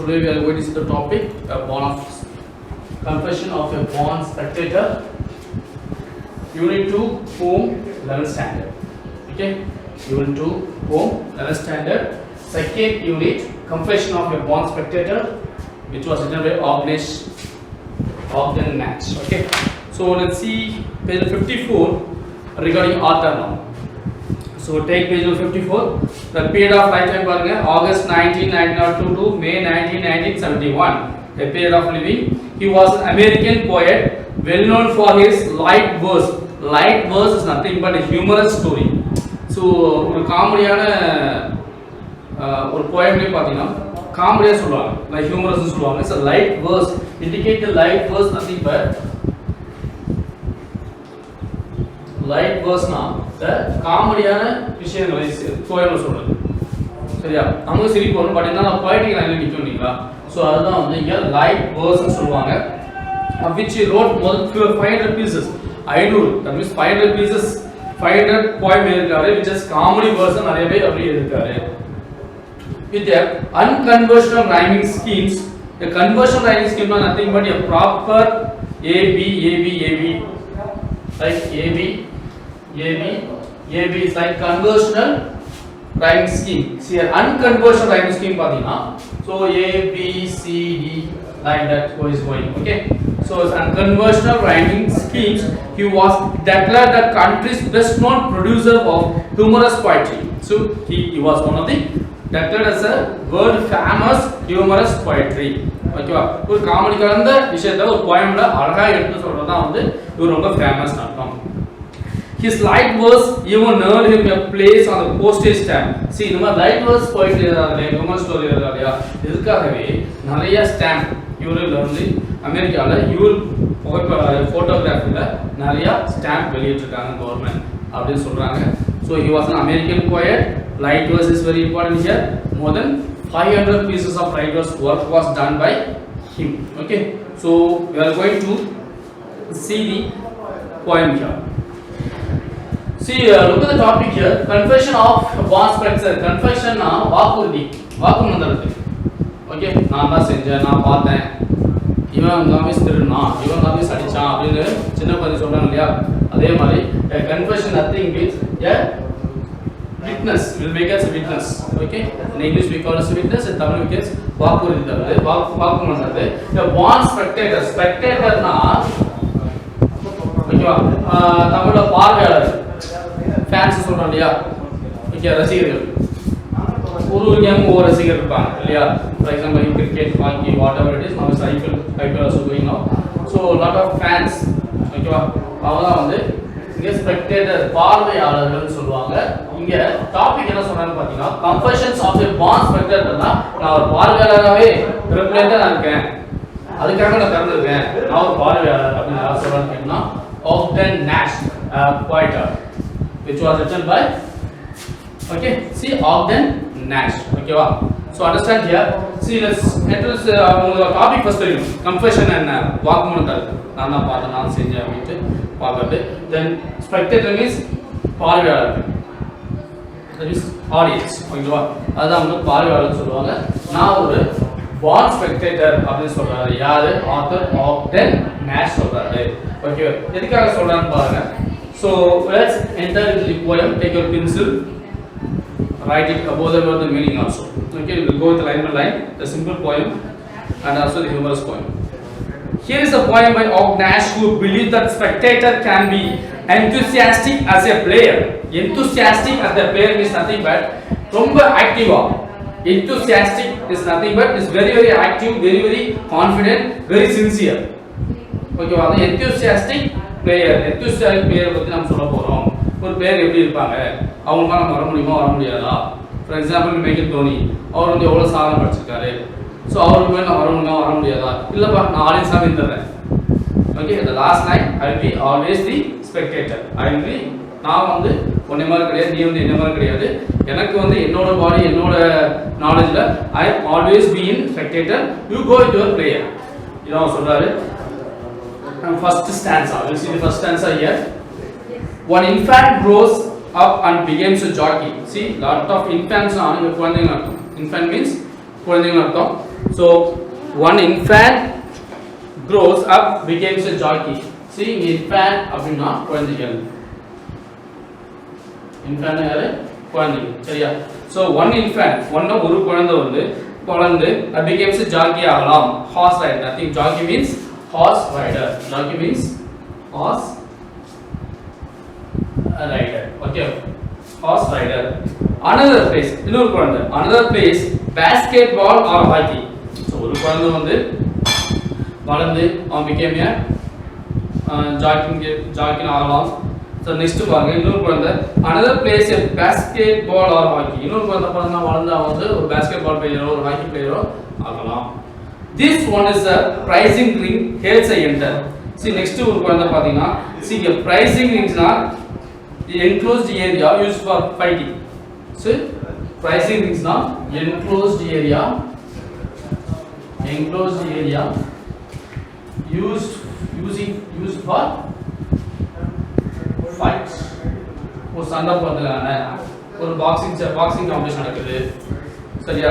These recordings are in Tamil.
today we are going to see the topic confession of a born spectator. Unit 2, home 11th standard. Okay, Unit 2, home 11th standard. Second unit, confession of a born spectator, which was written by Ogden Nash. Okay, so let's see page 54 regarding author now. So take page 54. The period of lifetime August 1902 to May 1971. A period of living. He was an American poet, well known for his light verse. Light verse is nothing but a humorous story. So ஒரு காமெடியான ஒரு poemலே பாத்தீங்கன்னா காமெடியா சொல்லுவாங்க, like humorous சொல்லுவாங்க. It's a light verse. Indicate the light verse nothing but light verse na the காமெடியான விஷயங்களை poem சொல்றது. சரியா? நமக்கு சிரிப்பு வரும், பட் என்ன poetic லைன்ல நிக்கும்ங்களா? So அதுதான் வந்து இங்க light verse னு சொல்வாங்க. Which he wrote more than 500 pieces. 500, that means 500 pieces, 500 poem எழுதிருக்காரு, which is comedy verse நிறையவே அப்படி எழுதிருக்காரு. With the unconventional rhyming schemes, the conversion rhyming scheme is nothing but a proper A B like A B is like conversional rhyming scheme. See, unconversional rhyming scheme பாத்தீங்கன்னா so A B C D like that is going. Okay, so it's unconventional rhyming schemes. He was declared the country's best known producer of humorous poetry. So he was one of the declared as a world famous humorous poetry. ஓகேவா, ஒரு காமெடி கலந்த விஷயத்தை ஒரு போயம்ல அழகா எடுத்து சொல்றதா வந்து இவர் ரொம்ப ஃபேமஸ் அர்த்தம். His light verse even earned him a place on the postage stamp. See, இந்த மாதிரி light verse poetry எழுதாதே, humorous story எழுதாதே, இதுக்காகவே நிறைய ஸ்டாம்ப் இவருல வந்து அமெரிக்கால இவர் போட்டோகிராஃபில நிறைய ஸ்டாம்ப் வெளியிட்டிருக்காங்க கவர்மெண்ட் அப்படின்னு சொல்றாங்க. So he was an American poet. Light verse is very important here. More than 500 pieces of light verse work was done by him. Okay, so we are going to see the poem here. See, look at the topic here. Confession of born spectator. Confession na வாக்குறுதி, வாக்குமந்திரத்து. Okay, நான் தான் செஞ்சேன், நான் பார்த்தேன், இவன் காமிஸ் திருடுனான், இவன் காமிஸ் அடிச்சான் அப்படின்னு சின்ன குழந்தை சொல்றாங்க இல்லையா, அதே மாதிரி confession nothing means a witness, will make us a witness. Okay, in English we call it witness, in Tamil we call it வாக்குறுதி தருவது, வாக்குமந்திரத்து. A born spectator, spectator na ஓகேவா, தமிழ்ல பார்வையாளர், ஃபேன்ஸ் சொல்றோம் இல்லையா, ஓகே, ரசிகர்கள். ஒரு கேம் ஒரு ரசிகர் இருப்பாங்க இல்லையா, for example cricket, hockey, what ever it is, நம்ம ஐபிஎல் ஆல்சோ கோயிங் நவ. ஸோ லாட் ஆஃப் ஃபேன்ஸ், ஓகேவா, அவங்க தான் வந்து இங்கே ஸ்பெக்டேட்டர், பார்வையாளர்கள்னு சொல்லுவாங்க. இங்கே டாபிக் என்ன சொல்றாங்கன்னு பார்த்தீங்கன்னா, கன்ஃபெஷன்ஸ் ஆஃப் எ பார்ன் ஸ்பெக்டேட்டர்னா, நான் ஒரு பார்வையாளராகவே பிறப்பிலேருந்து நான் இருக்கேன், அதுக்காக நான் பிறந்திருக்கேன், நான் ஒரு பார்வையாளர் அப்படின்னு யார் சொல்றான்னு கேட்டீங்கன்னா Ogden Nash, poet, which was written by, okay, see, Ogden Nash. Okay, wow. So understand here. See, let's enter this topic first. Confession and வாக்குமூலம். நான் தான் பார்த்தேன், நான் செஞ்சேன் அப்படின்ட்டு பார்க்கறது. Then spectator means பார்வையாளர், that is audience. ஓகேவா, அதுதான் வந்து பார்வையாளர்னு சொல்லுவாங்க. நான் ஒரு born spectator அப்படின்னு சொல்றாரு யாரு, ஆத்தர் Ogden Nash சொல்றாரு. ஓகே, எதுக்காக சொல்றான்னு பாருங்க. So let's enter into the poem. Take your pencil, write it above the meaning also. Okay, we will go with line by line, the simple poem and also the humorous poem. Here is a poem by Ogden Nash, who believes that spectator can be enthusiastic as a player. Enthusiastic as a player means nothing but ரொம்ப ஆக்டிவா. Enthusiastic is nothing but is very active, very confident, very sincere. Okay, வாங்க, enthusiastic player, enthusiastic player பத்தி நாம சொல்ல போறோம். ஒரு பிளேயர் எப்படி இருப்பாங்க, அவங்களால நம்ம வர முடியுமா, வர முடியாதா. ஃபார் எக்ஸாம்பிள் மேகன் தோனி, அவர் வந்து எவ்வளவு சாதனை படிச்சிருக்காரு, ஸோ அவருக்கு மேலே நான் வர முடியுமா, வர முடியாதா, இல்லப்பா நான் ஆடியன்ஸாக இருந்துடுறேன். Okay, the last line I will be always the spectator. I will be, நான் வந்து உன்னை மாதிரி கிடையாது, நீ வந்து என்ன மாதிரி கிடையாது, எனக்கு வந்து என்னோட பாடி, என்னோட நாலேஜ்ல I always be in spectator, you go into your player. இதான் சொல்றாரு. First stanza, you see the first stanza here. One infant grows up and becomes a jockey. See, lot of infants are குழந்தைங்க. Infant means குழந்தைங்க அர்த்தம். So one infant grows up becomes a jockey. See infant அப்படினா குழந்தைகள். infant யாரு குழந்தைகள் சரியா. So one infant ஒரு குழந்தை வந்து குழந்தை becomes a jockey ஆகலாம். horse rider. I think jockey means horse rider. jockey means horse rider. Okay, horse rider. Another place இன்னொரு குழந்தை another place basketball or hockey. So ஒரு குழந்தை வந்து வளர்ந்து அவன் became a jockey ஆகலாம். So next பாருங்க இன்னொரு குழந்தை another place a basketball or hockey. இன்னொரு குழந்தை பாருங்க வளர்ந்து அவன் வந்து ஒரு basketball player ஒரு hockey player ஆகலாம். This one is a prizing ring helps I enter. See next ஒரு குழந்தை பாத்தீங்கன்னா see a prizing ringsனா the enclosed area used for fighting. So prizing ringsனா enclosed area used for fights. ஒரு சண்டை போடுறதுக்கான ஒரு பாக்ஸிங் காம்படிஷன் நடக்குது சரியா.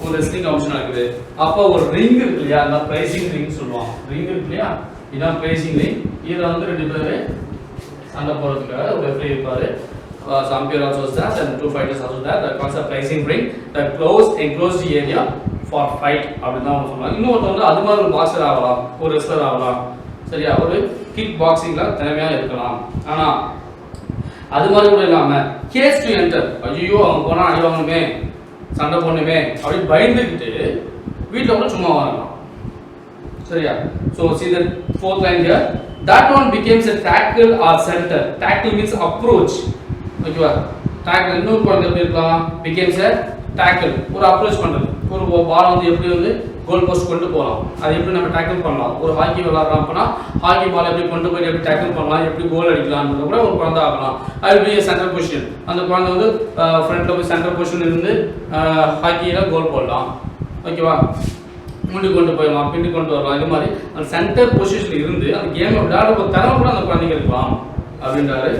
ஒரு ரெஸ்லிங் காம்படிஷன் நடக்குது. அப்போ ஒரு ரிங் இருக்கு இல்லையா அந்த பிரைசிங் ரிங் சொல்லுவாங்க. ரிங் இருக்கு இல்லையா இதான் பிரைசிங் ரிங். இதுல வந்து ரெண்டு பேரு சண்டை போடுறதுக்காக ஒரு ரெஃபரி இருப்பாரு. Some people also stands and two fighters also there. The concept pricing ring, the enclosed area for fight அப்படினா சொல்றாங்க. இன்னொரு வந்து அது மாதிரி ஒரு பாக்ஸர் ஆகலாம், ஒரு ரெஸ்லர் ஆகலாம். சரியா ஒரு கிக் பாக்ஸிங்ல திறமையா இருக்கலாம். ஆனா அது மாதிரி கூட இல்லாம கேஸ் டு என்டர் ஐயோ அவங்க போனா அடி வாங்கணுமே சண்டை போடணுமே அப்படி பயந்துக்கிட்டு வீட்ல கூட சும்மா வரலாம். சரியா. So see the fourth line here. That one becomes a tackle or center. Tackle means approach. ஓகேவா. tackle இன்னொரு குழந்தை எப்படி இருக்கலாம் becomes a tackle ஒரு அப்ரோச் பண்றது. ஒரு பால் வந்து எப்படி வந்து கோல் போஸ்ட் கொண்டு போலாம். அது எப்படி நம்ம டேக்கிள் பண்ணலாம். ஒரு ஹாக்கி விளையாடுறோம் அப்படினா ஹாக்கி பால் எப்படி கொண்டு போய் எப்படி டேக்கிள் பண்ணலாம் எப்படி கோல் அடிக்கலாம்ன்றது கூட ஒரு குழந்தை ஆகலாம். அது be a center position. அந்த குழந்தை வந்து ஃப்ரண்ட்ல போய் சென்டர் பொசிஷன் இருந்து ஹாக்கியில கோல் போடலாம். ஓகேவா. முன்னாடி கொண்டு போயிடலாம் பின்னாடி கொண்டு வரலாம். இது மாதிரி அந்த சென்டர் பொசிஷன்ல இருந்து அந்த கேமை விளையாடுற ஒரு திறமை கூட அந்த குழந்தைங்க இருக்கலாம் அப்படின்றாரு.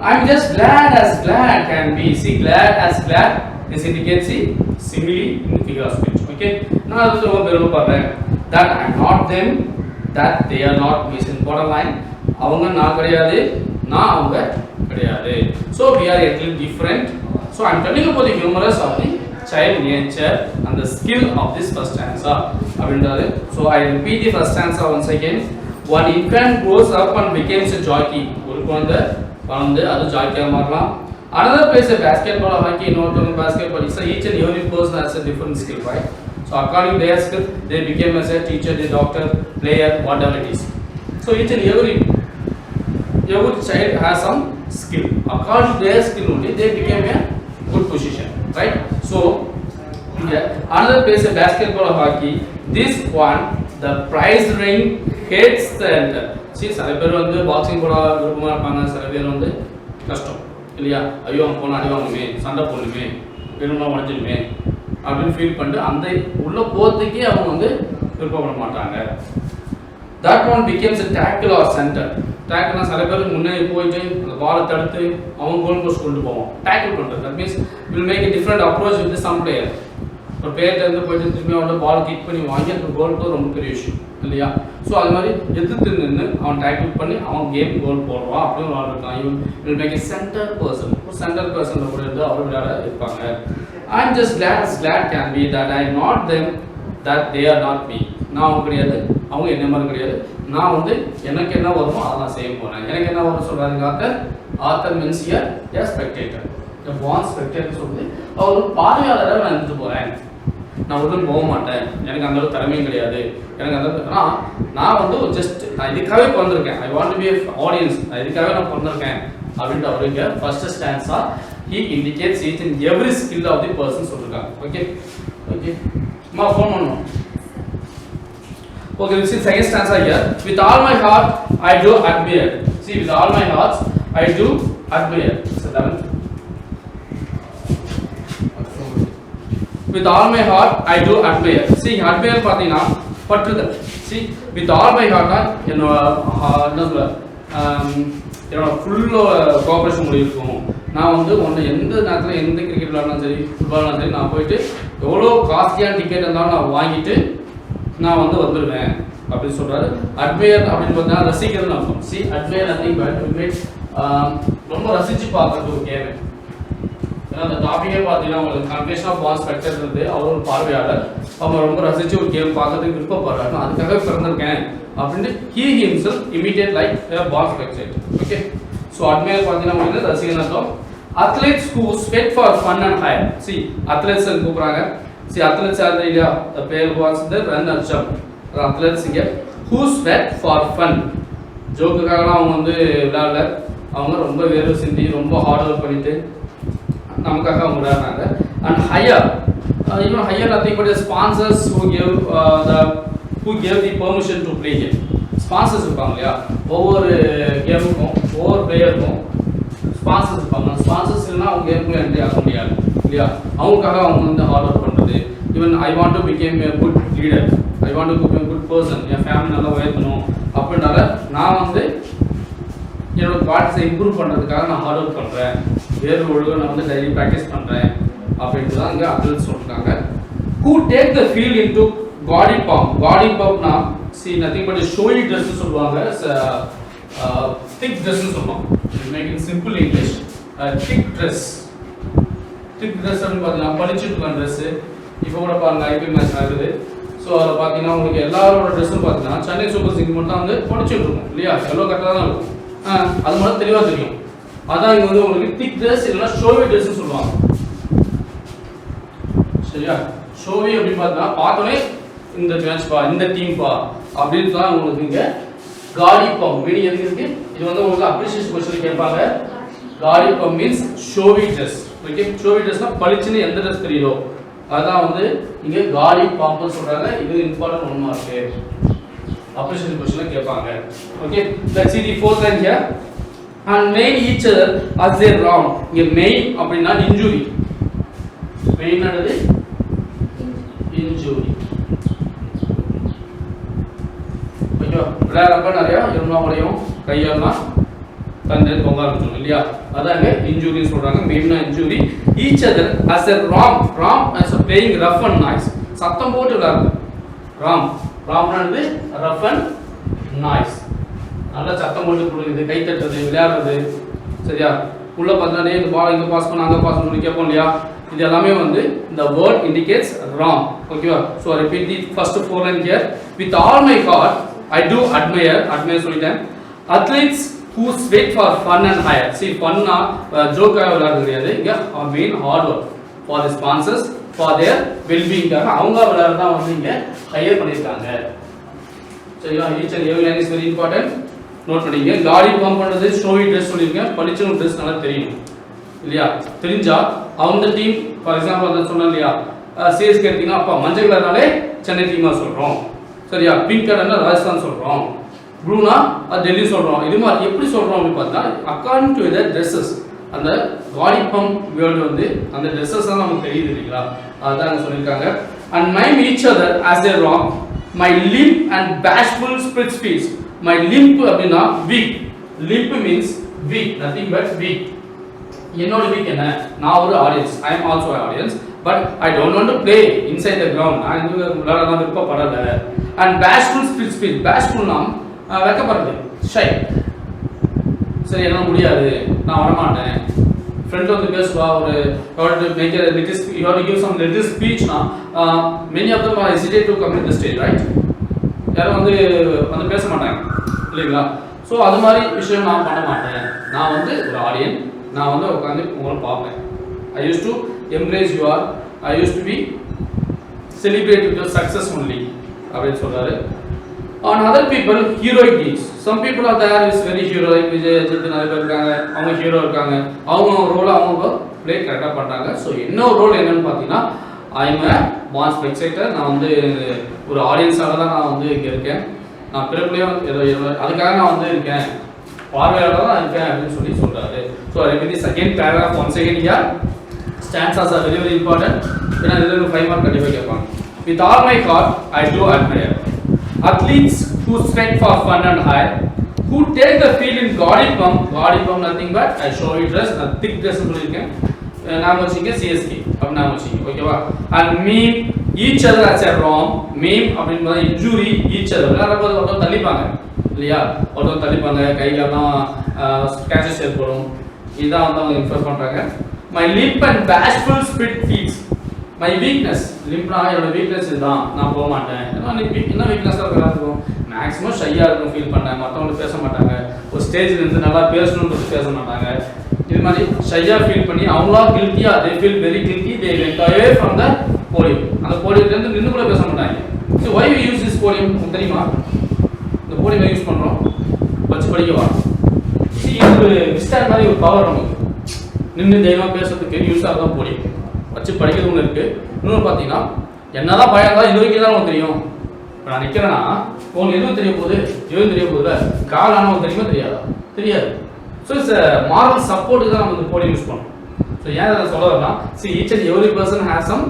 I'm just glad as glad can be. See glad as glad this indicates see simile in figure of speech. Okay, நான் அது ரொம்ப பெருமைப்படுறேன் that I'm not them that they are not me. In borderline அவங்க நான் கிடையாது நான் அவங்க கிடையாது. So we are a little different. So I'm telling about the humorous of the child nature and the skill of this first stanza அப்படின்றாரு. So I repeat the first stanza once again. One infant grows up and becomes a jockey. ஒரு குழந்தை வளர்ந்து அது ஜாக்கியா மாறலாம். Another plays a basketball or hockey, not only basketball. So each and every person has a different skill, right? So according to their skill, they became as a teacher, the doctor, player, whatever it is. So each and every child has some skill. According to their skill only, they became a good position, right? So here, another plays a basketball or hockey. This one, the prize ring hits the enter. See, சில பேர் வந்து பாக்ஸிங் போட விருப்பமா இருப்பாங்க, சில பேர் வந்து கஷ்டம் இல்லையா. ஐயோ அவங்க போன அடி வாங்கணுமே சண்டை போடணுமே வேணும்னா உடஞ்சிடுமே அப்படின்னு ஃபீல் பண்ணிட்டு அந்த உள்ள போகிறதுக்கே அவங்க வந்து விருப்பப்பட மாட்டாங்க. That one becomes a tackle or center. Tackle சில பேருக்கு முன்னாடி போயிட்டு அந்த பாலை தடுத்து அவங்க கோல் போஸ்ட் கொண்டு போவோம். டேக்கிள் பண்ணுறது that means will make a different approach with some player. ஒரு பிளேயர்ட்ட இருந்து போயிட்டு திரும்பி அவனோட பால் கிக் பண்ணி வாங்கி அந்த கோல் போகிறது ரொம்ப பெரிய விஷயம் இல்லையா. ஸோ அது மாதிரி எதிர்த்து நின்று அவன் டேக்கிள் பண்ணி அவன் கேம் கோல் போடுவான் அப்படின்னு விளையாடுறான். இவன் will make a centre person. ஒரு சென்டர் பர்சனில் கூட இருந்து அவர் விளையாட இருப்பாங்க. I'm just glad can be that I am not them that they are not me. நான் அவங்க கிடையாது அவங்க என்ன மாதிரி கிடையாது. நான் வந்து எனக்கு என்ன வருமோ அதை நான் செய்ய போகிறேன். எனக்கு என்ன வரும் சொல்கிறாங்க author means a spectator. a born spectator சொல்லுது அவர் ஒரு பார்வையாளரை நான் இருந்துட்டு போகிறேன். நான் உள்ள போக மாட்டேன் எனக்கு அந்த அளவுக்கு திறமையும் கிடையாது எனக்கு அந்த நான் வந்து ஜஸ்ட் நான் இதுக்காகவே பிறந்திருக்கேன். I want to be audience நான் இதுக்காகவே நான் பிறந்திருக்கேன் அப்படின்ட்டு அவருக்கு first stanza he indicates each and every skill of the person சொல்றாங்க. ஓகே ஓகே மா ஃபோன் பண்ணனும். Okay, this is second stanza here. With all my heart I do admire. See, with all my heart I do admire. So 11th. With all my heart I do admire. See, admire பாத்தீங்கன்னா பற்றுதல். See, with all my heart என்ன சொல்ல என்னோட ஃபுல் கோஆப்ரேஷன் உங்களுக்கு இருக்கும். நான் வந்து ஒன்று எந்த நேரத்தில் எந்த கிரிக்கெட் விளாட்னாலும் சரி ஃபுட்பால் விளாட்னாலும் சரி நான் போயிட்டு எவ்வளோ காஸ்ட்லியான டிக்கெட் இருந்தாலும் நான் வாங்கிட்டு நான் வந்து வந்துடுவேன் அப்படின்னு சொல்கிறாரு. அட்மையர் அப்படின்னு பார்த்தீங்கன்னா ரசிகர்னு அர்த்தம். சி அட்மையர் நத்திங் பட் ரொம்ப ரசித்து பார்க்குறது ஒரு கேமு. ஏன்னா அந்த டாப்பிக்கே பார்த்தீங்கன்னா உங்களுக்கு கன்ஃபெஷன் ஆஃப் பாண்ட் ஸ்பெக்டர் இருந்து அவர் ஒரு பார்வையாளர், அவங்க ரொம்ப ரசித்து ஒரு கேம் பார்க்கறதுக்கு விருப்பப்படுறாரு, அதுக்காக பிறந்திருக்கேன் அப்படின்ட்டு he himself imitate like a ball spectator. Okay, so admire பார்த்தீங்கன்னா உங்களுக்கு ரசிகன் அர்த்தம். athletes who sweat for fun and high. See athletes ன்னு கூப்பிடுறாங்க. See athletes are the player who wants the run or jump. athletes இங்க who sweat for fun. ஜோக்குக்காகலாம் அவங்க வந்து விளையாடல, அவங்க ரொம்ப வேர்வை சிந்தி ரொம்ப ஹார்ட் ஒர்க் பண்ணிட்டு நமக்காக அவங்க விளையாடுறாங்க. அண்ட் ஹையர் இன்னும் higher nothing but sponsors who gave the permission to play game. Sponsors இருப்பாங்க இல்லையா, ஒவ்வொரு கேமுக்கும் ஒவ்வொரு பிளேயருக்கும் ஸ்பான்சர்ஸ் இருப்பாங்க. ஸ்பான்சர்ஸ் இல்லைன்னா அவங்க கேமுக்குள்ள என்ட்ரி ஆக முடியாது இல்லையா, அவங்களுக்காக அவங்க வந்து ஹார்ட் ஒர்க் பண்ணுறது. Even I want to became A good leader, I want to became good person, N family நல்லா உயர்த்தணும் அப்படின்னால நான் வந்து என்னோட பாட்ஸை இம்ப்ரூவ் பண்ணுறதுக்காக நான் ஹார்ட் ஒர்க் பண்ணுறேன், வேறு ஒழுங்காக நான் வந்து டெய்லி ப்ராக்டிஸ் பண்ணுறேன் அப்படின்ட்டு தான் இங்கே அத்லெட்ஸ் சொல்லிட்டாங்க. who take the field into gaudy pomp. gaudy pompனா see nothing but a showy dress னு சொல்லுவாங்க, thick dress னு சொல்லுவாங்க. make it simple English, thick dress. thick dress னு பார்த்தீங்கன்னா பளிச்சிட்டு இருக்க ட்ரெஸ். இப்போ கூட பாருங்க ஐபிஎல் மேட்ச் நடக்குது. ஸோ அதில் பார்த்தீங்கன்னா உங்களுக்கு எல்லாரோட ட்ரெஸ்ஸும் பார்த்தீங்கன்னா சென்னை சூப்பர் கிங்ஸ் மட்டும் தான் வந்து பளிச்சிட்டு இருக்கும் இல்லையா, எல்லோ கரெக்டாக தான் இருக்கும், அது மட்டும் தெளிவாக தெரியும். அதான் இங்கே வந்து உங்களுக்கு திக் ட்ரெஸ் இல்லைன்னா ஷோவி ட்ரெஸ்ன்னு சொல்லுவாங்க. சரியா, ஷோவி அப்படின்னு பார்த்தீங்கன்னா பார்த்தோன்னே இந்த மேட்ச் பா இந்த டீம் பா அப்படின்னு தான் உங்களுக்கு இங்கே காடி பம்ப் மீனிங் எதுக்கு இருக்கு. இது வந்து உங்களுக்கு அப்ரிசியேஷன் கொஸ்டின் கேட்பாங்க. காடி பம்ப் மீன்ஸ் ஷோவி ட்ரெஸ். ஓகே, ஷோவி ட்ரெஸ்னா பளிச்சுன்னு எந்த ட்ரெஸ் தெரியுதோ அதான் வந்து இங்கே காடி பம்ப்னு சொல்றாங்க. இது இம்பார்ட்டன்ட் ஒன் மார்க் அப்ரிசியேஷன் கொஸ்டின்ல கேட்பாங்க. Okay, let's see the fourth line here. and main each other as they wrong. இங்க main அப்படினா injury. main என்னது injury. ஐயோ விளையாடுறப்ப நிறைய எலும்பா முடியும், கையெல்லாம் தண்டை தொங்க ஆரம்பிச்சிடும் இல்லையா, அதாங்க இன்ஜூரி சொல்றாங்க. மெயினா injury. each other as a wrong. wrong as a playing rough and nice. சத்தம் போட்டு விளையாடுறது wrong. wrongனானது rough and nice. நல்லா சத்தம் போட்டு கொடுக்குது, கை தட்டுறது, விளையாடுறது. சரியா, உள்ள பார்த்தா இந்த பால் இங்கே பாஸ் பண்ண அங்கே பாஸ் பண்ணி கேட்போம் இல்லையா, இது எல்லாமே வந்து இந்த வேர்ட் இண்டிகேட்ஸ் wrong. ஓகேவா, so repeat the first four line here. With all my heart I do admire. Admire சொல்லிட்டேன். athletes who sweat for fun and higher. see funனா ஜோக்காக விளையாடுறது கிடையாது, இங்கே mean hard work for the sponsors for their well being. அவங்க விளையாடுறதா வந்து இங்கே ஹையர் பண்ணியிருக்காங்க. சரியா, each and every line is very important. Note பண்ணிங்க. காடி பம்ப் பண்றது ஷோவி ட்ரெஸ் சொல்லியிருக்கேன், பளிச்சுன்னு ட்ரெஸ் நல்லா தெரியும் இல்லையா, தெரிஞ்சா அவங்க டீம் ஃபார் எக்ஸாம்பிள் அதை சொன்னேன் இல்லையா, சிஎஸ்கே எடுத்தீங்கன்னா அப்பா மஞ்சள் கலர்னாலே சென்னை டீமாக சொல்கிறோம். சரியா, பிங்க் கலர்னா ராஜஸ்தான் சொல்கிறோம், ப்ளூனா அது டெல்லி சொல்கிறோம். இது மாதிரி எப்படி சொல்கிறோம் அப்படின்னு பார்த்தா அக்கார்டிங் டு த ட்ரெஸ்ஸஸ். அந்த காடி பம்ப் வேர்டு வந்து அந்த ட்ரெஸ்ஸஸ் தான் நமக்கு தெரியுது இல்லைங்களா, அதுதான் அங்கே சொல்லியிருக்காங்க. And mime each other as their wrong. my limp and bashful split speech. my limp அப்படினா weak. limp means weak, nothing but weak. என்னோட வீக் என்ன, நான் ஒரு audience, I am also an audience, but I don't want to play inside the ground. நான் இந்த விளையாடலாம் விருப்பப்படல. and bashful split speech. bashfulனா வெக்கப்படுறது, shy. சரி என்னால முடியாது, நான் வர மாட்டேன். ஃப்ரெண்ட் வந்து பேசுவா, ஒரு make a little, you have to give some little speech na, many of them are hesitate to come to the stage, right? யாரும் வந்து பேச மாட்டாங்க இல்லைங்களா. ஸோ அது மாதிரி விஷயம் நான் பண்ண மாட்டேன். நான் வந்து ஒரு ஆடியன், நான் வந்து உட்காந்து உங்களை பார்ப்பேன். I used to embrace you all, I used to be celebrate with your success only அப்படின்னு சொல்றாரு. on other people heroic deeds. some people are there is very heroic. Vijay Ajith நிறைய பேர் இருக்காங்க, அவங்க ஹீரோ இருக்காங்க, அவங்க ரோலை அவங்க ப்ளே கரெக்டாக பண்ணுறாங்க. ஸோ இன்னொரு ரோல் என்னன்னு பார்த்தீங்கன்னா I am a born spectator. நான் வந்து ஒரு ஆடியன்ஸாக தான் நான் வந்து இங்கே இருக்கேன். நான் பிறப்புலையும் அதுக்காக நான் வந்து இருக்கேன், பார்வையாளராக தான் இருக்கேன் அப்படின்னு சொல்லி சொல்கிறாரு. So repeat the second paragraph one second here. Stanzas are very very important. ஏன்னா இதில் 5 மார்க் கண்டிப்பாக கேட்பாங்க. With all my heart I do admire. athletes who sweat for fun and high. who take the field in gaudy pump nothing but I show you dress thick dress சொல்லிருக்கேன் நாம வச்சிங்க CSK அப்ப நாம வச்சிங்க ஓகேவா and meme each other as a wrong meme அப்படிங்கறது injury each other எல்லாரும் ஒருத்தர் தள்ளிப்பாங்க இல்லையா ஒருத்தர் தள்ளிப்பாங்க கைகாலாம் ஸ்கிராச்சஸ் ஏற்படும் இதான் வந்து அவங்க இன்ஃபர் பண்றாங்க my limp and bashful split feet my weakness limpனா என்னோட weakness இதுதான் நான் போக மாட்டேன் என்ன weakness இருக்கும் மேக்ஸிமம் ஷையா இருக்கும் ஃபீல் பண்ணேன் மத்தவங்க பேச மாட்டாங்க ஒரு ஸ்டேஜ்ல இருந்து நல்லா பேசணும்னு பேச மாட்டாங்க இது மாதிரி ஷையா ஃபீல் பண்ணி அவங்களா கில்ட்டியா they feel very guilty they went away from the podium அந்த போடியம்ல இருந்து நின்னு கூட பேச மாட்டாங்க so why we use this podium தெரியுமா இந்த போடியம் யூஸ் பண்றோம் வச்சு படிக்கவா see இது விஸ்டார் மாதிரி ஒரு பவர் நமக்கு நின்னு தைரியமா பேசுறதுக்கு யூஸ் ஆகுற போடியம் வச்சு படிக்கிறது ஒன்று இருக்கு இன்னொன்று பார்த்தீங்கன்னா என்னதான் பயம் தான் இது வரைக்கும் தான் உங்களுக்கு தெரியும் இப்போ நான் நிற்கிறேன்னா உங்களுக்கு எதுவும் தெரிய போகுது எதுவும் தெரிய போகுதுல கால் ஆனால் தெரியுமா தெரியாதா தெரியாது ஸோ இட்ஸ் மாரல் சப்போர்ட்டுக்கு தான் நம்ம இந்த போடி யூஸ் பண்ணோம் ஸோ ஏன் அதை சொல்ல வரலாம் see each and every person has some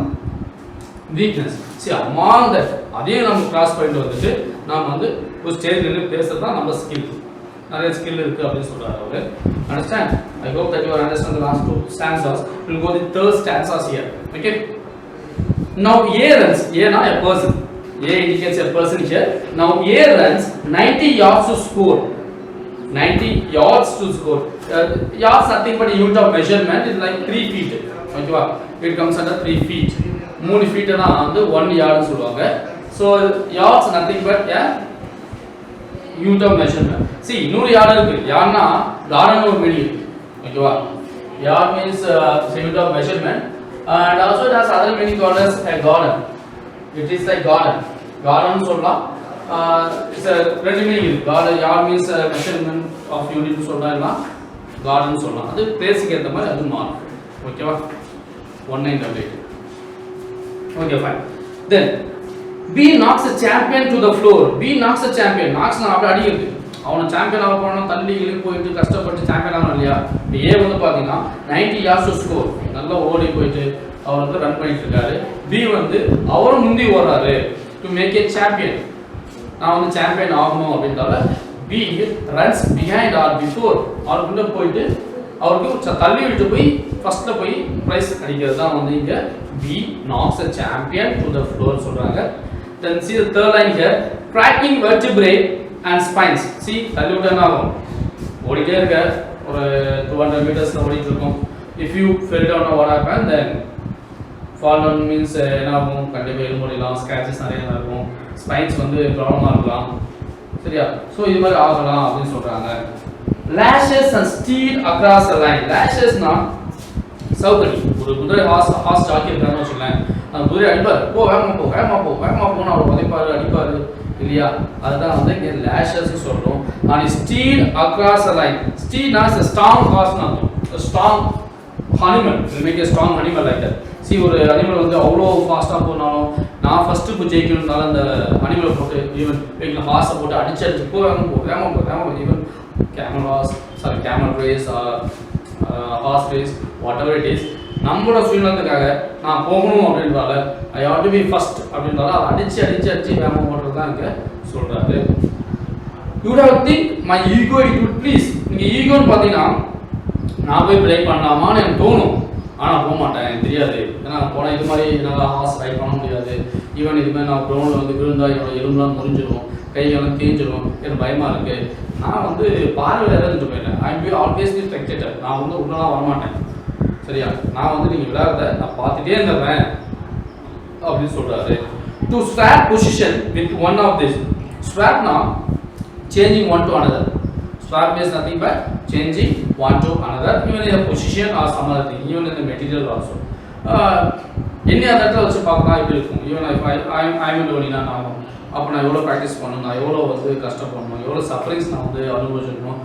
weakness see among that அதையும் நம்ம கிராஸ் பண்ணிட்டு வந்துட்டு நாம் வந்து ஒரு ஸ்டேஜ் நின்று பேசுறது தான் நம்ம ஸ்கில் நிறைய ஸ்கில் இருக்கு அப்படின்னு சொல்றாரு அவரு understand I hope that you are understand the last two stanzas we'll go the third stanzas here okay now A runs A na a person A indicates a person here now A runs 90 yards to score 90 yards to score yards nothing but a unit of measurement is like 3 feet okay va it comes under 3 feet 3 feet na வந்து 1 yard னு சொல்வாங்க so yards nothing but a unit of measurement see இன்னொரு yard இருக்கு yardனா garden ஒரு மீனிங் ஓகேவா yard means unit of measurement and also it has other meaning called as a garden it is like garden சொல்லலாம் it's a ரெண்டு மீனிங் இருக்கு garden yard means measurement of unit னு சொல்லலாம் garden சொல்லலாம் அது பிளேஸ்க்கு ஏத்த மாதிரி அது மாறும் ஓகேவா 1988 okay fine then B knocks a champion to the floor B knocks a champion knocks na அப்படி அடிக்குது அவன சாம்பியன் ஆக போறோம் தள்ளி இழுத்து போயிட்டு கஷ்டப்பட்டு சாம்பியன் ஆகணும் இல்லையா A வந்து பாத்தீங்கன்னா 90 yards to score நல்லா ஓடி போயிட்டு அவர் வந்து ரன் பண்ணிட்டு இருக்காரு B வந்து அவரும் முந்தி ஓடுறாரு to make a champion நான் வந்து சாம்பியன் ஆகணும் அப்படின்றால B runs behind or before அவருக்குள்ள போயிட்டு அவருக்கு தள்ளி விட்டு போய் ஃபர்ஸ்ட்ல போய் பிரைஸ் அடிக்கிறது தான் வந்து இங்க B knocks a champion to the floor சொல்றாங்க then see the third line here cracking vertebrae and spines see தள்ளி விட்டா ஆகும் ஓடிட்டே இருக்க ஒரு 200 மீட்டர்ஸ்ல ஓடிட்டு இருக்கும் if you fell down what happen then fall down means என்ன ஆகும் கண்டிப்பா எலும்புலாம் ஸ்கிராச்சஸ் நிறைய இருக்கும் spines வந்து ப்ராப்ளமா இருக்கலாம் சரியா சோ இது மாதிரி ஆகலாம் அப்படி சொல்றாங்க lashes and steed across the line lashes na சவுக்கடி ஒரு குதிரை ஹார்ஸ் ஜாக்கி இருக்கான்னு வச்சுக்கலாம் அந்த குதிரை அடிப்பாரு போ வேகமா போனா அவர் உதைப்பாரு அடிப்பாரு இல்லையா அதுதான் வந்து இங்க lashes சொல்றோம் and steed across the line steed is a strong horse na a strong animal will make a strong animal like that see ஒரு அனிமல் வந்து அவ்வளோ ஃபாஸ்டா போனாலும் நான் ஃபர்ஸ்ட் போய் ஜெயிக்கணும்னால அந்த அனிமலை போட்டு ஈவன் வெயிட்ல ஹார்ஸை போட்டு அடிச்சு போ வேகமா even camel race or horse race whatever it is நம்மளோட சுயநலத்துக்காக நான் போகணும் அப்படின்றால I have to be first அப்படின்றால அடிச்சு வேகமா ஓடுறது தான் இங்க சொல்றாரு you would have think my ego it would please நீங்க ஈகோன்னு பாத்தீங்கன்னா நான் போய் பிரேக் பண்ணலாமான்னு எனக்கு தோணும் ஆனா போக மாட்டேன் எனக்கு தெரியாது ஏன்னா போனால் இது மாதிரி என்னால் ஹார்ஸ் ரைட் பண்ண முடியாது ஈவன் இது மாதிரி நான் க்ரௌண்டில் வந்து விழுந்தா என்னோட எலும்புலாம் முறிஞ்சிடும் கையெல்லாம் தேஞ்சிடும் எனக்கு பயமா இருக்கு நான் வந்து பார்வையில் இறந்துட்டு போயிட்டேன் I P always be spectator நான் வந்து உள்ளலாம் வரமாட்டேன் சரியா நான் வந்து நீங்கள் விளையாடுறத நான் பார்த்துட்டே இருந்துடுறேன் அப்படின்னு சொல்றாரு to swap position with one of this ஸ்வாப்னா changing one to another swap is nothing but changing one to another even in a position or some other thing even in the material also any other இடத்துல வச்சு பார்க்கலாம் இப்படி இருக்கும் even if I am doing நான் அப்போ நான் எவ்வளோ ப்ராக்டிஸ் பண்ணணும் நான் எவ்வளோ வந்து கஷ்டப்படணும் எவ்வளோ சஃபரிங்ஸ் நான் வந்து அனுபவிச்சிருக்கணும்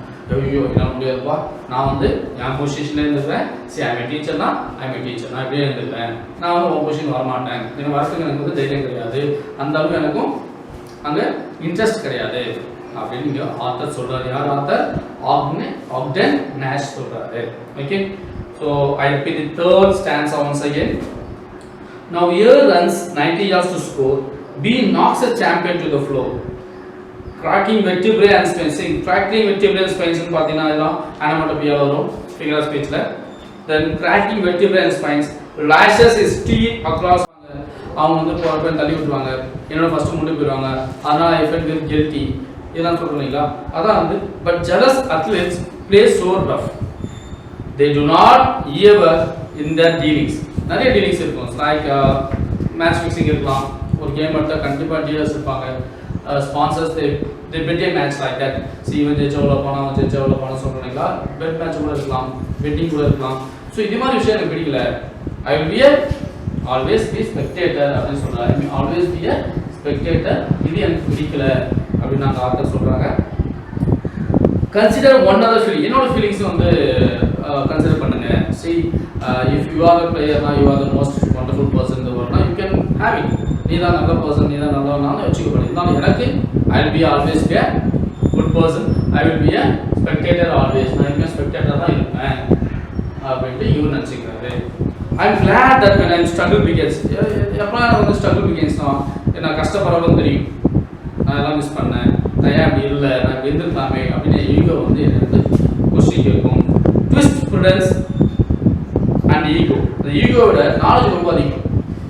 ஐயோ என்னால் முடியாதுப்பா நான் வந்து என் பொசிஷன்லேயே இருந்துருவேன் சரி ஐம் டீச்சர்னா ஐம் டீச்சர் நான் இப்படியே இருந்துருவேன் நான் வந்து உன் பொசிஷன் வரமாட்டேன் எனக்கு வரத்துக்கு எனக்கு வந்து தைரியம் கிடையாது அந்த அளவுக்கு எனக்கும் அங்கே இன்ட்ரெஸ்ட் கிடையாது அப்படின்னு இங்க ஆத்தர் சொல்றாரு யார் ஆத்தர் ஆக்டன் நேஷ் சொல்றாரு okay so I repeat the third stanza once again now A runs 90 yards to score B knocks a champion to the floor cracking vertebrae and spines. Cracking vertebrae and spines னு பாத்தீங்கன்னா இதெல்லாம் anatomy-ல வரும் figure of speech-ல. Then cracking vertebrae and spines, lashes his teeth across. அவங்க வந்து போறப்ப தள்ளி விட்டுருவாங்க, என்னோட ஃபர்ஸ்ட் முன்னாடி போயிடுவாங்க, அதனால ஐ ஃபெல்ட் வெரி கில்ட்டி இதெல்லாம் சொல்றீங்களா? அதான் வந்து but jealous athletes play so rough. They do not ever in their dealings. நிறைய டீலிங்ஸ் இருக்கும், லைக் மேட்ச் ஃபிக்ஸிங் இருக்கலாம், ஒரு கேம் எடுத்தா கண்டிப்பா டீலர்ஸ் இருப்பாங்க, sponsors they bet a match like that. See இவன் ஜெயிச்சவள பணம் ஜெயிச்சவள பணம் சொல்றீங்களா? பெட் மேட்ச் கூட இருக்கலாம், பெட்டிங் கூட இருக்கலாம். ஸோ இது மாதிரி விஷயம் எனக்கு பிடிக்கல. I will be always be spectator அப்படின்னு சொல்றாரு. I mean always be a spectator. இது எனக்கு பிடிக்கல அப்படின்னு அந்த ஆத்தர் சொல்றாங்க. கன்சிடர் ஒன் அதர் ஃபீலிங், என்னோட ஃபீலிங்ஸ் வந்து கன்சிடர் பண்ணுங்க. see if you are a player now, you are the most wonderful person in the world now, you can have it. நீ தான் நல்ல பர்சன், நீ தான் நல்லவனானு வச்சுக்கோங்க. இருந்தாலும் எனக்கு I will be always be a good person, I will be a spectator always. நான் எப்பவுமே ஸ்பெக்டேட்டர் தான் இருப்பேன் அப்படின்ட்டு இவர் நினச்சிக்கிறாரு. I am glad that when I struggle begins, எப்போ வந்து struggle begins நான் கஷ்டப்படுறதும் தெரியும், நான் எல்லாம் மிஸ் பண்ணேன், நான் ஏன் அப்படி இல்லை, நான் இப்படி இருந்திருக்கலாமே அப்படின்னு ஈகோ வந்து என்னை வந்து கொஸ்டின் கேட்கும். Twist prudence and ego. இந்த ஈகோவோட நாலேஜ் ரொம்ப அதிகம்.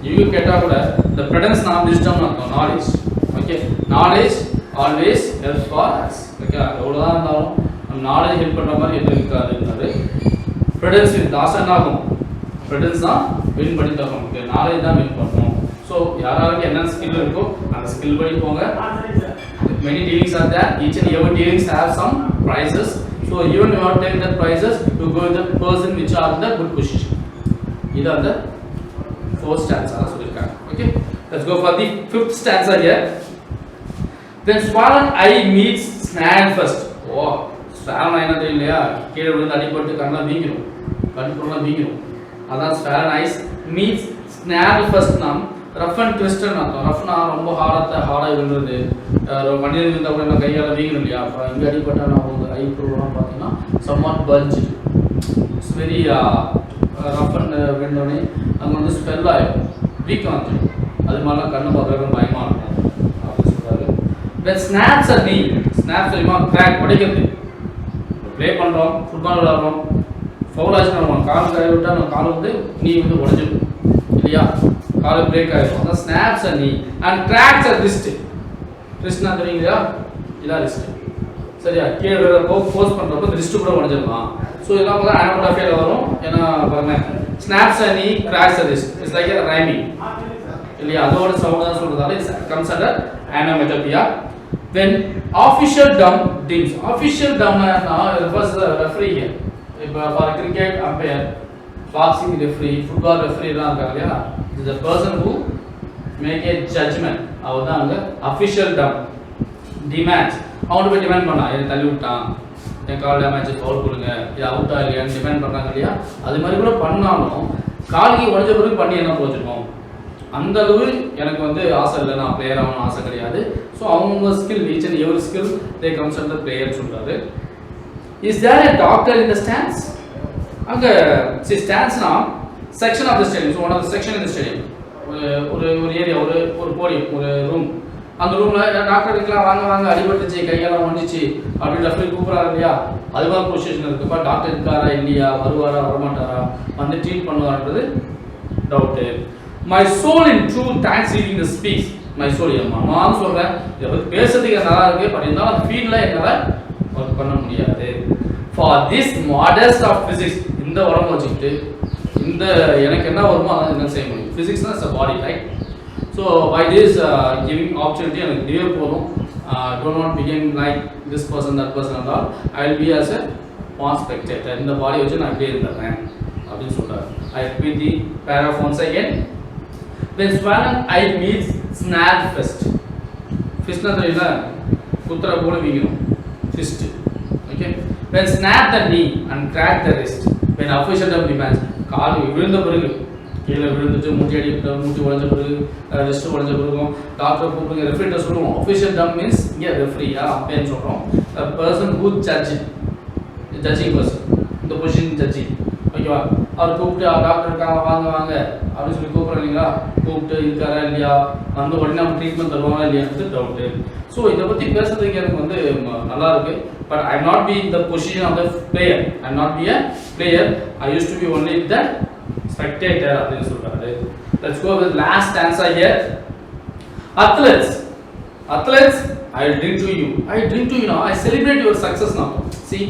ஈகோ கேட்டால் கூட இந்த prudence நான் விஸ்டம் அர்த்தம், knowledge. Okay, knowledge always help for us. Okay, எவ்வளோதான் இருந்தாலும் நம்ம நாலேஜ் ஹெல்ப் பண்ணுற மாதிரி எதுவும் இருக்காதுன்றாரு. prudence வித் லாஸ் என்ன ஆகும்? prudence தான் வின் பண்ணி தரும். ஓகே, நாலேஜ் தான் வின் பண்ணணும். ஸோ யாராருக்கு என்ன ஸ்கில் இருக்கோ அந்த ஸ்கில் படி போங்க. Many dealings are there. Each and every dealings have some prizes. So even you want to take that prizes, you go with the person which are in the good position. These are the 4 stanza. Okay, let's go for the 5th stanza here. Then swollen eye meets snag first. Oh, swollen eye na theriyala, kீழ விழுந்து அடிபட்டு கண்ணா வீங்கிரும், கண்ணுக்குள்ள வீங்கிரும். அதான் swollen eyes meets snag first. நாம் ரஃப் அண்ட் ட்விஸ்ட்னு அர்த்தம். ரஃப்னா ரொம்ப ஹார்டாக விழுறது, மனிதன் இருந்தால் கூட என்ன கையால் வீங்கணும் இல்லையா? அப்போ இங்கே அடிப்பட்டால் நான் வந்து ஐ ப்ரூவ்லாம் பார்த்தீங்கன்னா somewhat bulge, it's very rough and விழுந்தோடனே அங்கே வந்து ஸ்பெல் ஆகிடும், வீக்கம் வந்துடும். அது மாதிரிலாம் கண்ணை பார்க்குறதுக்கு பயமாக இருக்கும் அப்படின்னு சொல்கிறாரு. தென் ஸ்னாப்ஸ் அண்ட் நீ, ஸ்னாப்ஸ் தெரியுமா? கிராக், உடைக்கிறது. ப்ளே பண்ணுறோம், ஃபுட்பால் விளாட்றோம், ஃபவுல் ஆச்சுன்னா நம்ம கால் கை விட்டால் நம்ம கால் வந்து நீ வந்து உடஞ்சிடும் இல்லையா? கால் பிரேக் ஆகிடும். அதான் snaps and knee. And cracks at wrist. ரிஸ்ட்னா தெரியுங்களா? இதான் ரிஸ்ட். சரியா? கீழே போஸ்ட் பண்ணுறப்போ ரிஸ்ட் கூட உடஞ்சிடலாம். ஸோ இதெல்லாம் பார்த்தா ஆனோகிராஃபியில் வரும். ஏன்னா பாருங்க, snaps and knee, cracks at wrist, it's like rhyming இல்லையா? அதோட சவுண்ட் தான் சொல்றதால it's comes under onomatopoeia. Then officialdom teams. Official டம்னா refers the referee here. இப்போ for cricket umpire, boxing referee, football ரெஃப்ரிலாம் இருக்காங்க இல்லையா? This is the person who make a judgment. அவர் தான் அங்கே அஃபிஷியல் டம். டிமாண்ட்ஸ், அவன் போய் டிமாண்ட் பண்ணா, என்னை தள்ளி விட்டான், என் கால் டேமேஜ், ஃபவுல் கொடுங்க, இது அவுட்டா இல்லையான்னு டிமாண்ட் பண்ணுறாங்க இல்லையா? அது மாதிரி கூட பண்ணாலும் காலுக்கு உடஞ்ச பிறகு பண்ணி என்ன போச்சுருக்கோம்? அந்த அளவு எனக்கு வந்து ஆசை இல்லை, நான் பிளேயர் ஆகணும்னு ஆசை கிடையாது. ஸோ அவங்க skill, each and every skill they comes under player சொல்கிறாரு. Is there a doctor in the stands? அங்கே சி ஸ்டாண்ட்ஸ்னா section of the stadium. So one of the section in the stadium, ஒரு ஏரியா, ஒரு போடியம், ஒரு ரூம். அந்த ரூமில் டாக்டர் இருக்கலாம், வாங்க வாங்க அடிபட்டுச்சு, கையெல்லாம் ஒழிச்சு அப்படின்னு ரெஃப்ரி கூப்பிட்றாரு இல்லையா? அது மாதிரி பொசிஷன் இருக்குப்பா. டாக்டர் இருக்காரா இல்லையா, வருவாரா வரமாட்டாரா, வந்து ட்ரீட் பண்ணுவார்ன்றது doubt. My soul in true thanks reading the speech. My soul நான் சொல்கிறேன், இதை பற்றி பேசுறதுக்கு நல்லா இருக்குது, பட் இருந்தாலும் அந்த ஃபீல்டில் என்னால் ஒர்க் பண்ண முடியாது. For this modest of physics, இந்த உடம்பு வச்சுக்கிட்டு இந்த எனக்கு என்ன வருமோ அதான் என்ன செய்ய முடியும். ஃபிசிக்ஸ்னா it's a body, right? So by this giving opportunity எனக்கு இதுவே போதும். Don't not begin like this person that person என்றால் I will be as a pawn spectator. இந்த பாடி வச்சு நான் இப்படியே இருந்துடுறேன் அப்படின்னு சொல்கிறார். I repeat the paragraph once again. When swollen eye meets snag fist. Fist na theriyala, kuthra pole veegirum, fist. Okay. When snap the knee and crack the wrist. When official term demands, கால் விழுந்த பிறகு, கீழே விழுந்துட்டு மூட்டி அடிக்கிட்ட, மூட்டி உடஞ்ச பிறகு, ரெஸ்ட் உடஞ்ச பிறகும் டாக்டர் கூப்பிடுங்க, ரெஃப்ரிட்ட சொல்லுவோம். அஃபிஷியல் டர்ம் மீன்ஸ் இங்கே ரெஃப்ரியா அப்பேன்னு சொல்கிறோம். பர்சன் ஹூ ஜட்ஜிங் பர்சன், இந்த பொசிஷன் ஜட்ஜிங். ஓகேவா? அவர் கூப்பிட்டு டாக்டர் இருக்காங்க வாங்க வாங்க அப்படின்னு சொல்லி கூப்பிட்றோம் இல்லைங்களா, கூப்பிட்டு இருக்காரா இல்லையா, வந்து உடனே அவங்க ட்ரீட்மெண்ட் தருவாங்களா இல்லையான்னு டவுட்டு. ஸோ இதை பற்றி பேசுறதுக்கு எனக்கு வந்து நல்லா இருக்கு. பட் ஐ நாட் பி இந்த position of the player, I not be a player, I use to be only the spectator அப்படின்னு சொல்றாரு. Let's go with last answer here. Athletes, athletes, I drink to you. I drink to you now. I celebrate your success now. See,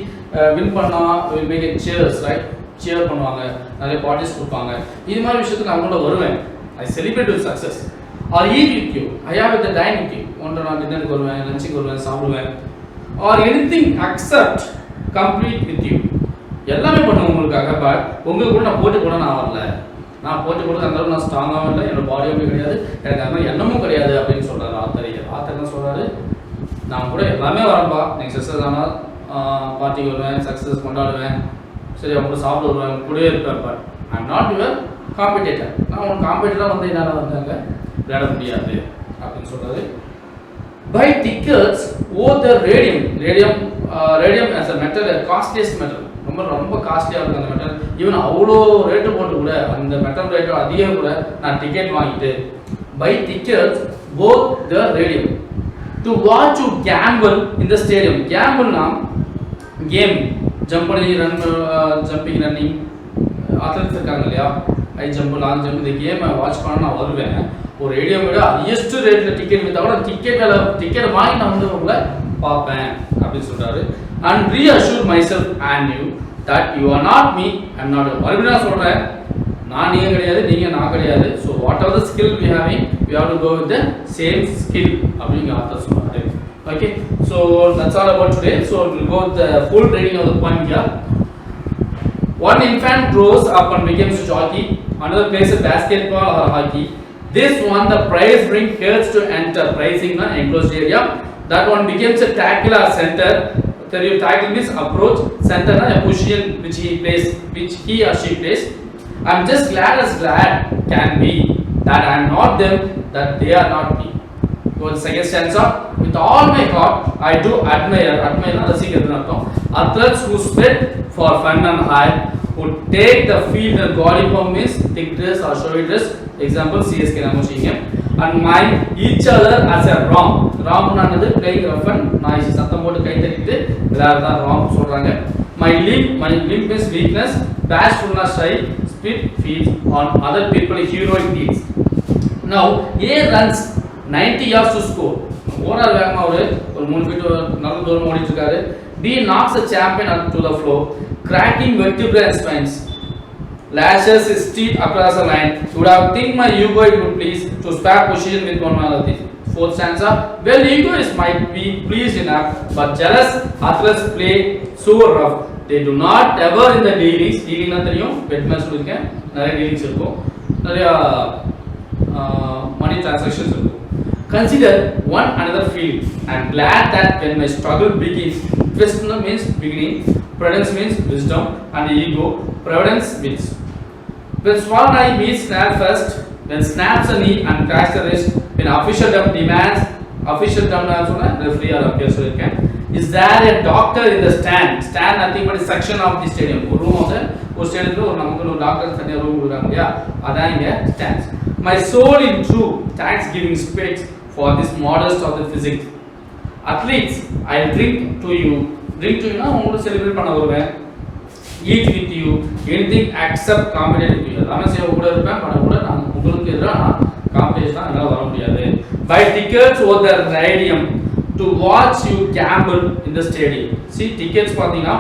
win பண்ணா will make a cheers, right? cheer பண்ணுவாங்க, நிறைய பார்ட்டிஸ் கொடுப்பாங்க. இது மாதிரி விஷயத்துக்கு நான் கூட வருவேன். I celebrate your success. Or eat with you. I have with the dine with you. ஒன்றரை நான் டின்னருக்கு வருவேன், லஞ்சுக்கு வருவேன், சாப்பிடுவேன். Or anything except complete with you. எல்லாமே பண்ணுவேன் உங்களுக்காக. பட் உங்களுக்கு கூட நான் போட்டு கூட நான் வரல, நான் போட்டு கொடுத்து அந்த அளவுக்கு நான் ஸ்ட்ராங்காகவும் இல்லை, என்னோட பாடியுமே கிடையாது, எனக்கு அந்த எண்ணமும் கிடையாது அப்படின்னு சொல்கிறாரு ஆத்தர். ஆத்தர் என்ன சொல்கிறாரு, நான் கூட எல்லாமே வரேன்ப்பா, நீங்கள் சக்ஸஸ் ஆனால் பார்ட்டிக்கு வருவேன், சக்ஸஸ் கொண்டாடுவேன், சரி அவங்க சாப்பிட வருவேன், கூடவே இருப்பேன். But I am not your competitor, நான் உனக்கு காம்படிட்டராக வந்து என்னால் வந்தாங்க விளையாட முடியாது அப்படின்னு சொல்கிறாரு. Buy tickets o the radium, radium radium as a metal, costliest metal, ரொம்ப ரொம்ப காஸ்ட்லியாக இருக்கும் அந்த மெட்டல். ஈவன் அவ்வளோ ரேட்டு போட்டு கூட அந்த மெட்டல் ரேட்டு அதிகம் கூட நான் டிக்கெட் வாங்கிட்டு buy tickets both the radium to watch you gamble in the stadium. கேம்பிள்னா கேம், ஜம்ப் பண்ணி ரன், ஜம்பிங் ரன்னிங் அத்லெட்ஸ் இருக்காங்க இல்லையா, ஹை ஜம்ப் லாங் ஜம்ப், இந்த கேமை வாட்ச் பண்ண நான் வருவேன். ஒரு ரேடியம் விட ஹையஸ்ட் ரேட்டில் டிக்கெட் விற்றா கூட டிக்கெட் வாங்கி நான் வந்து உங்களை பார்ப்பேன் அப்படின்னு சொல்கிறாரு. And reassure my self and you that you are not me, I am not you. மறுபடியும் நான் சொல்கிறேன், நான் நீங்கள் கிடையாது, நீங்கள் நான் கிடையாது. So what are the skill we having, we have to go with the same skill அப்படிங்கிற ஆத்தர் சொல்கிறாரு. Okay, so that's all about today. So we'll go with the full reading of the poem here. One infant grows up and becomes a jockey, another plays a basketball or hockey. This one the prize ring hurts to enter, pricing an enclosed area. That one becomes a tackle or center. The title means approach, center a position which he or she plays. I am just glad as glad can be that I am not them, that they are not me. So the second stanza, with all my heart I do admire ரசிக்கிறதுன்னு அர்த்தம், athletes who sweat for fun and high, who take the field and God inform means thick dress or showy dress, example CSK நாமச்சிங்க, and mind each other as a wrong. ராம்னானது playing rough and noisy, சத்தம் போட்டு கை தட்டிட்டு விளையாடுறதா ராம் சொல்றாங்க. My limp means weakness, bashfulness, shy, spit feeds on other people heroic deeds. Now A runs 90 yards to score. Over வேகமா ஒரு 3 ஃபீட் நல்ல தூரம் ஓடிட்டு இருக்காரு. B knocks the champion up to the floor, cracking vertebrae and spines. Lashes his teeth across the line. Would have think my ego it would please to spare position with one another. Fourth stanza, well egoists might be pleased enough, but jealous athletes play so rough. They do not ever in the dealings, dealing na theriyum, bet match சொல்லிருக்கேன், நிறைய dealings இருக்கும், நிறைய money transactions இருக்கும். Consider one another field. I am glad that when my struggle begins, twist means beginning, prudence means wisdom, and ego, providence wins. When sworn I meet snap first, when snaps a knee and cracks the wrist, when officialdom demands, officialdom referee or umpire சொல்லிருக்கேன். Is there a doctor in the stand? Stand nothing but a section of the stadium. ஒரு ரூம் வந்து ஒரு ஸ்டேடியத்துல ஒரு நமக்கு ஒரு டாக்டர் தனியா ரூம் கொடுக்குறாங்க இல்லையா, அதான் இங்க stands. My soul in true thanksgiving speaks for this modest of the physics. Athletes, I drink to you. Drink to you னா உங்களுக்கு செலிப்ரேட் பண்ண வருவேன். Eat with you, anything except competitive with you. எல்லாமே செய்ய கூட இருப்பேன், பண்ண கூட நான் உங்களுக்கு எதிராக நான் காம்படிஷனாக என்னால் வர முடியாது. Buy tickets over the radium to watch you gamble in the stadium. See tickets பார்த்தீங்கன்னா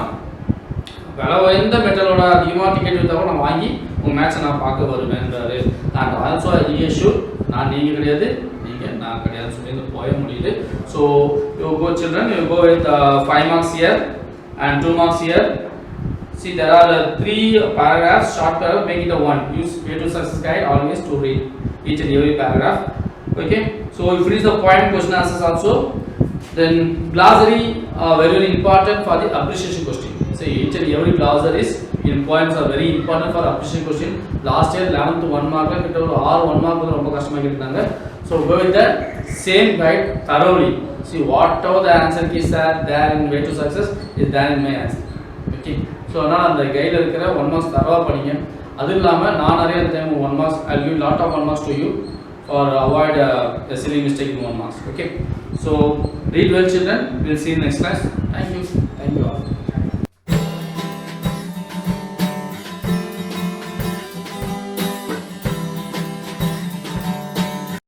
விலை உயர்ந்த மெட்டலோட அதிகமாக டிக்கெட் விற்றா நான் வாங்கி உங்கள் மேட்சை நான் பார்க்க வருவேன்றாரு. அண்ட் ஆல்சோ ஷூர், நான் நீங்கள் கிடையாது, நீங்கள் நான் கிடையாது சொல்லி இந்த போய முடியுது. So you go children, you go with 5 marks here and 2 marks here. See, there are 3 paragraphs, short paragraph, make it a 1. Use way to success guide always to read each and every paragraph. Okay, so you finish the point, question answers also. Then glossary very important for the appreciation question. So each and every glossaries in poems are very important for appreciation question. Last year 11th 1 mark கிட்ட ஒரு 1 mark வந்து ரொம்ப கஷ்டமா கேட்டாங்க. So go with the same guide thoroughly. See whatever the answer keys are there in way to success is there in my answer. Okay, so அதனால் அந்த கைடில் இருக்கிற 1 marks தரவாக படிங்க. அது இல்லாமல் நான் நிறைய time 1 marks I'll give lot of 1 marks to you for avoid a silly mistake in 1 marks. Okay, so read well children. We'll see you next class. Thank you.